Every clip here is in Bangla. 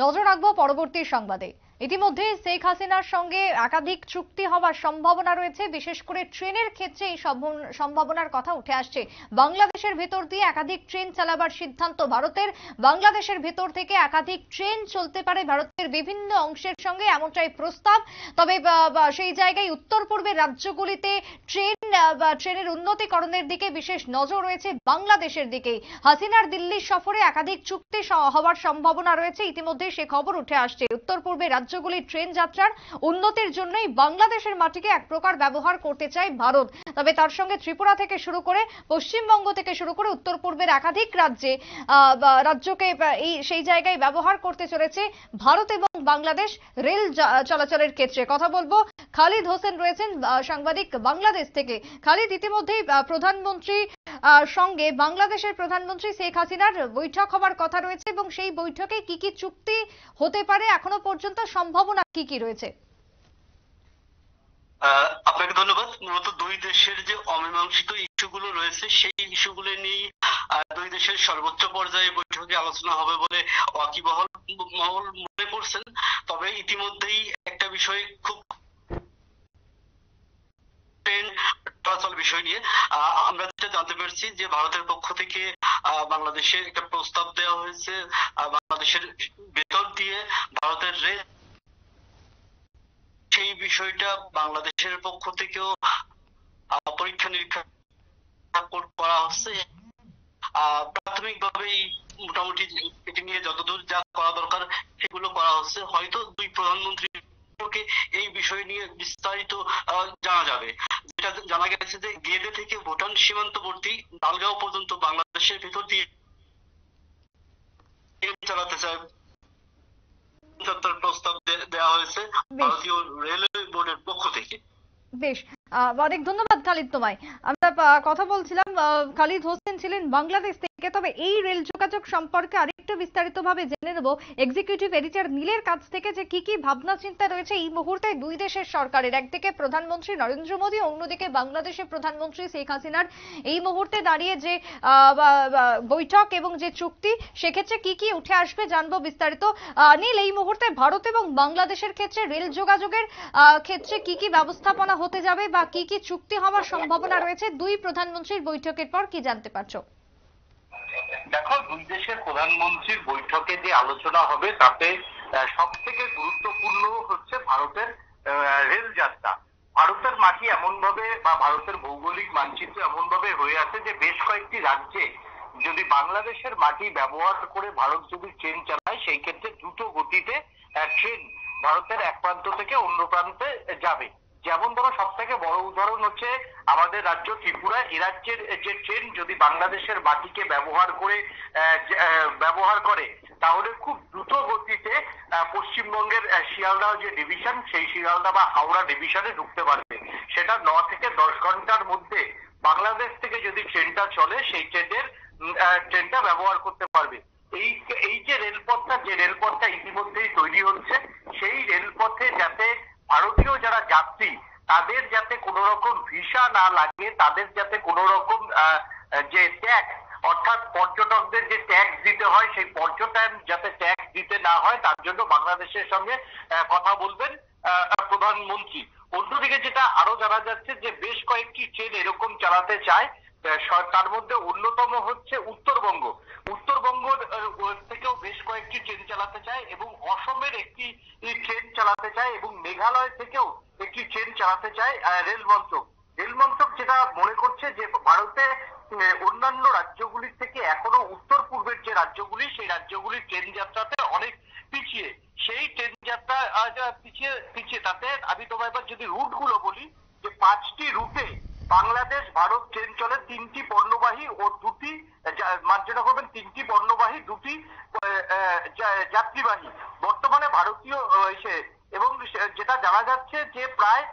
নজর রাখবো পরবর্তী সংবাদে। ইতিমধ্যে শেখ হাসিনার সঙ্গে একাধিক চুক্তি হওয়ার সম্ভাবনা রয়েছে, বিশেষ করে ট্রেনের ক্ষেত্রে এই সম্ভাবনার কথা উঠে আসছে। বাংলাদেশের ভেতর দিয়ে একাধিক ট্রেন চালাবার সিদ্ধান্ত ভারতের। বাংলাদেশের ভেতর থেকে একাধিক ট্রেন চলতে পারে ভারতের বিভিন্ন অংশের সঙ্গে, এমনটাই প্রস্তাব। তবে সেই জায়গায় উত্তর পূর্বের রাজ্যগুলিতে ট্রেনের উন্নতিকরণের দিকে বিশেষ নজর রয়েছে বাংলাদেশের দিকে। হাসিনার দিল্লি সফরে একাধিক চুক্তি হওয়ার সম্ভাবনা রয়েছে, ইতিমধ্যে সে খবর উঠে আসছে। উত্তর পূর্বের রাজ্যগুলির ট্রেন যাত্রার উন্নতির জন্যই বাংলাদেশের মাটিকে এক প্রকার ব্যবহার করতে চায় ভারত। তবে তার সঙ্গে ত্রিপুরা থেকে শুরু করে পশ্চিমবঙ্গ থেকে শুরু করে উত্তর পূর্বের একাধিক রাজ্যকে সেই জায়গায় ব্যবহার করতে চলেছে ভারত এবং বাংলাদেশ রেল চলাচলের ক্ষেত্রে। কথা বলবো, খালিদ হোসেন রয়েছেন সাংবাদিক বাংলাদেশ থেকে। খালিদ, ইতিমধ্যেই প্রধানমন্ত্রী সঙ্গে বাংলাদেশের প্রধানমন্ত্রী শেখ হাসিনার বৈঠক হওয়ার কথা রয়েছে, এবং সেই বৈঠকে কি কি চুক্তি হতে পারে, এখনো পর্যন্ত সম্ভাবনা কি কি রয়েছে? আপনাকে ধন্যবাদ। মূলত দুই দেশের যে অমীমাংসিত ইস্যুগুলো রয়েছে সেই ইস্যুগুলো নিয়ে দুই দেশের সর্বোচ্চ পর্যায়ে বৈঠকে আলোচনা হবে বলে ওয়াকিবহাল মহল মনে করছেন। তবে ইতিমধ্যেই একটা বিষয় খুব ট্রেন চলাচল বিষয় নিয়ে আমরা যেটা জানতে পেরেছি যে ভারতের পক্ষ থেকে বাংলাদেশে একটা প্রস্তাব দেওয়া হয়েছে, বাংলাদেশের ভেতর দিয়ে ভারতের রেল, সেই বিষয়টা বাংলাদেশের পক্ষ থেকেও পরীক্ষা নিরীক্ষা করা হচ্ছে। প্রাথমিকভাবেই মোটামুটি এটি নিয়ে যতদূর যা করা দরকার সেগুলো করা হচ্ছে। হয়তো দুই প্রধানমন্ত্রীকে এই বিষয় নিয়ে বিস্তারিত জানা যাবে। যেটা জানা গেছে যে গেদে থেকে ভুটান সীমান্তবর্তী লালগাঁও পর্যন্ত বাংলাদেশের ভেতর দিয়ে চালাতে চায় প্রস্তাব দেওয়া হয়েছে ভারতীয় রেলওয়ে বোর্ডের পক্ষ থেকে। বেশ, অনেক ধন্যবাদ খালিদ তোমায়। আমরা কথা বলছিলাম, খালিদ হোসেন ছিলেন বাংলাদেশ থেকে। তবে এই রেল যোগাযোগ সম্পর্কে আরেকটু বিস্তারিতভাবে জেনে নেব এক্সিকিউটিভ এডিটর নীলের কাছ থেকে, যে কি কি ভাবনা চিন্তা রয়েছে এই মুহূর্তে দুই দেশের সরকারের। একদিকে প্রধানমন্ত্রী নরেন্দ্র মোদী, অন্যদিকে বাংলাদেশের প্রধানমন্ত্রী শেখ হাসিনার এই মুহূর্তে দাঁড়িয়ে যে বৈঠক এবং যে চুক্তি, সেক্ষেত্রে কি কি উঠে আসবে জানবো বিস্তারিত। নীল, এই মুহূর্তে ভারত এবং বাংলাদেশের ক্ষেত্রে রেল যোগাযোগের ক্ষেত্রে কি কি ব্যবস্থাপনা হতে যাবে বা কি কি চুক্তি হওয়ার সম্ভাবনা রয়েছে দুই প্রধানমন্ত্রীর বৈঠকের পর, কি জানতে পারছো? দেখো, দুই দেশের প্রধানমন্ত্রীর বৈঠকে যে আলোচনা হবে তাতে সব থেকে গুরুত্বপূর্ণ হচ্ছে ভারতের রেল যাত্রা। ভারতের মাটি এমন ভাবে বা ভারতের ভৌগোলিক মানচিত্র এমন ভাবে হয়ে আছে যে বেশ কয়েকটি রাজ্যে যদি বাংলাদেশের মাটি ব্যবহার করে ভারত যদি ট্রেন চালায়, সেই ক্ষেত্রে দ্রুত গতিতে ট্রেন ভারতের এক প্রান্ত থেকে অন্য প্রান্তে যাবে। যেমন ধরো, সব থেকে বড় উদাহরণ হচ্ছে আমাদের রাজ্য ত্রিপুরা। এ রাজ্যের যে ট্রেন যদি বাংলাদেশের মাটিকে ব্যবহার করে তাহলে খুব দ্রুত গতিতে পশ্চিমবঙ্গের শিয়ালদহ যে ডিভিশন, সেই শিয়ালদহ বা হাওড়া ডিভিশনে ঢুকতে পারবে। সেটা 9 থেকে 10 ঘন্টার মধ্যে বাংলাদেশ থেকে যদি ট্রেনটা চলে, সেই ট্রেনটা ব্যবহার করতে পারবে। এই যে রেলপথটা ইতিমধ্যেই তৈরি হচ্ছে, সেই রেলপথে যাতে ভারতীয় যারা যাত্রী তাদের যাতে কোনো রকম ভিসা না লাগে, তাদের যাতে কোনো রকম যে ট্যাক্স, অর্থাৎ পর্যটকদের যে ট্যাক্স দিতে হয় সেই পর্যটন যাতে ট্যাক্স দিতে না হয়, তার জন্য বাংলাদেশের সঙ্গে কথা বলবেন প্রধানমন্ত্রী। অন্যদিকে যেটা আরো জানা যাচ্ছে যে বেশ কয়েকটি ট্রেন এরকম চালাতে চায়, তার মধ্যে অন্যতম হচ্ছে উত্তরবঙ্গ থেকেও বেশ কয়েকটি ট্রেন চালাতে চায়, এবং অসমের একটি ট্রেন চালাতে চায়, এবং মেঘালয় থেকেও একটি ট্রেন চালাতে চায় রেল মন্ত্রক যেটা মনে করছে যে ভারতে অন্যান্য রাজ্যগুলির থেকে এখনো উত্তর পূর্বের যে রাজ্যগুলি, সেই রাজ্যগুলির ট্রেন যাত্রাতে অনেক পিছিয়ে। সেই ট্রেন যাত্রা পিছিয়ে তাতে আমি তোমায় এবার যদি রুট গুলো বলি, যে 5টি রুটে বাংলাদেশ ভারত ট্রেন চলে, 3টি পণ্যবাহী ও 2টি মার্জনা করবেন, 3টি পণ্যবাহী, 2টি যাত্রীবাহী বর্তমানে ভারতীয় এবং যেটা জানা যাচ্ছে যে প্রায়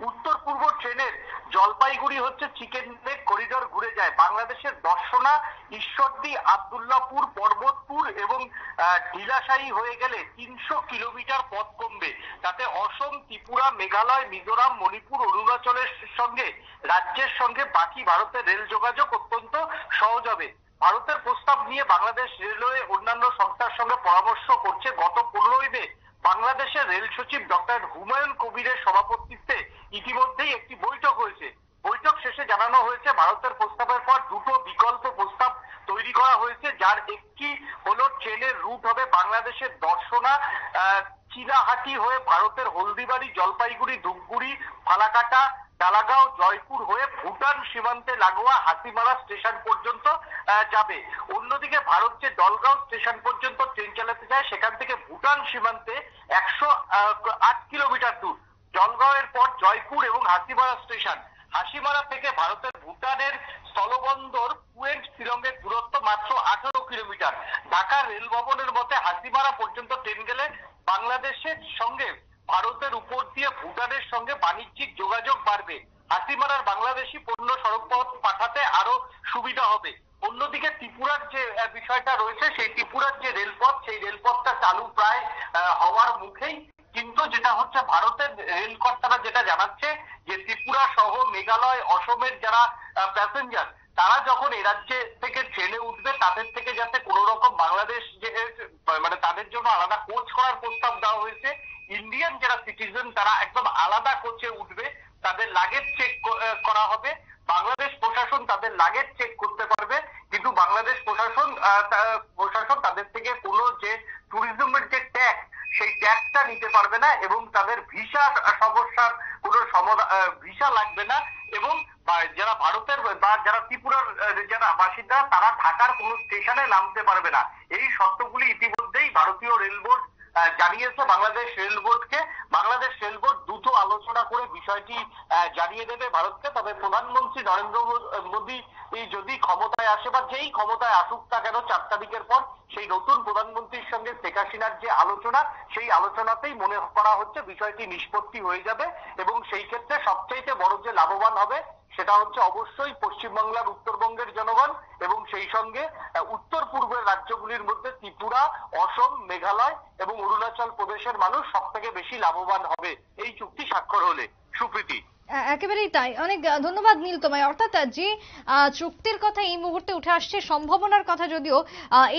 উত্তর পূর্ব ট্রেনের জলপাইগুড়ি হচ্ছে চিকেন নেক করিডোর ঘুরে যায়। বাংলাদেশের দর্শনা, ঈশ্বরদী, আব্দুল্লাহপুর, পর্বতপুর এবং ঢিলাসাহি হয়ে গেলে 300 কিলোমিটার পথ কমবে। তাতে অসম, ত্রিপুরা, মেঘালয়, মিজোরাম, মণিপুর, অরুণাচলের রাজ্যের সঙ্গে বাকি ভারতের রেল যোগাযোগ অত্যন্ত সহজ হবে। ভারতের প্রস্তাব নিয়ে বাংলাদেশ রেলওয়ে অন্যান্য সংস্থার সঙ্গে পরামর্শ রেল সচিব ডক্টর হুমায়ুন কবিরের সভাপতিত্বে ইতিমধ্যেই একটি বৈঠক হয়েছে। বৈঠক শেষে জানানো হয়েছে ভারতের প্রস্তাবের পর দুটো বিকল্প প্রস্তাব তৈরি করা হয়েছে, যার একটি হলো ট্রেনের রুট হবে বাংলাদেশের দর্শনা চিলাহাটি হয়ে ভারতের হলদিবাড়ি, জলপাইগুড়ি, ধূপগুড়ি, ফালাকাটা, ডালাগাঁও, জয়পুর হয়ে ভুটান সীমান্তে লাগোয়া হাতিমারা স্টেশন পর্যন্ত যাবে। অন্যদিকে ভারত যে দলগাঁও স্টেশন পর্যন্ত ট্রেন চালাতে যায়, সেখান থেকে ভুটান সীমান্তে 108 কিলোমিটার দূর। জলগাঁওয়ের পর জয়পুর এবং হাতিমারা স্টেশন। হাসিমারা থেকে ভারতের ভুটানের স্থলবন্দর পুয়েন্ট শিলংয়ের দূরত্ব মাত্র 18 কিলোমিটার। ঢাকা রেল ভবনের মতে হাসিমারা পর্যন্ত ট্রেন গেলে বাংলাদেশের সঙ্গে ভারতের উপর দিয়ে ভুটানের সঙ্গে বাণিজ্যিক যোগাযোগ বাড়বে। হাসিমারার বাংলাদেশি পণ্য সড়কপথ পাঠাতে আরো সুবিধা হবে। অন্যদিকে ত্রিপুরার যে বিষয়টা রয়েছে, সেই ত্রিপুরার যে রেলপথ, সেই রেলপথটা চালু প্রায় হওয়ার মুখেই। কিন্তু যেটা হচ্ছে ভারতের রেল কর্তারা যেটা জানাচ্ছে যে ত্রিপুরা সহ মেঘালয়, অসমের যারা প্যাসেঞ্জার, তারা যখন এ রাজ্যে থেকে ট্রেনে উঠবে, তাদের থেকে যাতে কোনো রকম বাংলাদেশ যে মানে তাদের জন্য আলাদা কোচ করার প্রস্তাব দেওয়া হয়েছে। ইন্ডিয়ান যারা সিটিজেন তারা একদম আলাদা কোচে উঠবে, তাদের লাগেজ চেক করা হবে। বাংলাদেশ প্রশাসন তাদের লাগেজ চেক করতে পারবে, কিন্তু বাংলাদেশ প্রশাসন তাদের থেকে কোনো যে ট্যুরিজমের যে ট্যাক্স, সেই ট্যাক্সটা নিতে পারবে না এবং তাদের ভিসা সমস্যার কোনো ভিসা লাগবে না। এবং যারা ভারতের বা যারা ত্রিপুরার যারা বাসিন্দা, তারা ঢাকার কোনো স্টেশনে নামতে পারবে না। এই শর্তগুলি ইতিমধ্যেই ভারতীয় রেল বোর্ড জানিয়েছে বাংলাদেশ রেল বোর্ডকে। বাংলাদেশ রেল বোর্ড দ্রুত আলোচনা করে বিষয়টি জানিয়ে দেবে ভারতকে। তবে প্রধানমন্ত্রী নরেন্দ্র মোদী যদি ক্ষমতায় আসে বা যেই ক্ষমতায় আসুক না কেন 4 তারিখের পর, সেই নতুন প্রধানমন্ত্রীর সঙ্গে শেখ হাসিনার যে আলোচনা, সেই আলোচনাতেই মনে করা হচ্ছে বিষয়টি নিষ্পত্তি হয়ে যাবে। এবং সেই ক্ষেত্রে সবচেয়ে বড় যে লাভবান হবে সেটা হচ্ছে অবশ্যই পশ্চিমবাংলার, উত্তরবঙ্গের জনগণ এবং সেই সঙ্গে উত্তর পূর্বের রাজ্যগুলির মধ্যে ত্রিপুরা, অসম, মেঘালয় এবং অরুণাচল প্রদেশের মানুষ সব থেকে বেশি লাভবান হবে এই চুক্তি স্বাক্ষর হলে। সুপ্রীতি। একেবারেই তাই। অনেক ধন্যবাদ নীল তোমায়। অর্থাৎ যে চুক্তির কথা এই মুহূর্তে উঠে আসছে, সম্ভাবনার কথা, যদিও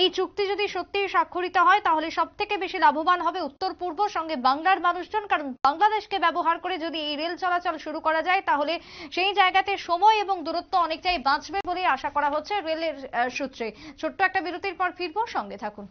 এই চুক্তি যদি সত্যি স্বাক্ষরিত হয় তাহলে সব থেকে বেশি লাভবান হবে উত্তর পূর্ব সঙ্গে বাংলার মানুষজন। কারণ বাংলাদেশকে ব্যবহার করে যদি এই রেল চলাচল শুরু করা যায়, তাহলে সেই জায়গাতে সময় এবং দূরত্ব অনেকটাই বাঁচবে বলে আশা করা হচ্ছে রেলের সূত্রে। ছোট্ট একটা বিরতির পর ফিরবো, সঙ্গে থাকুন।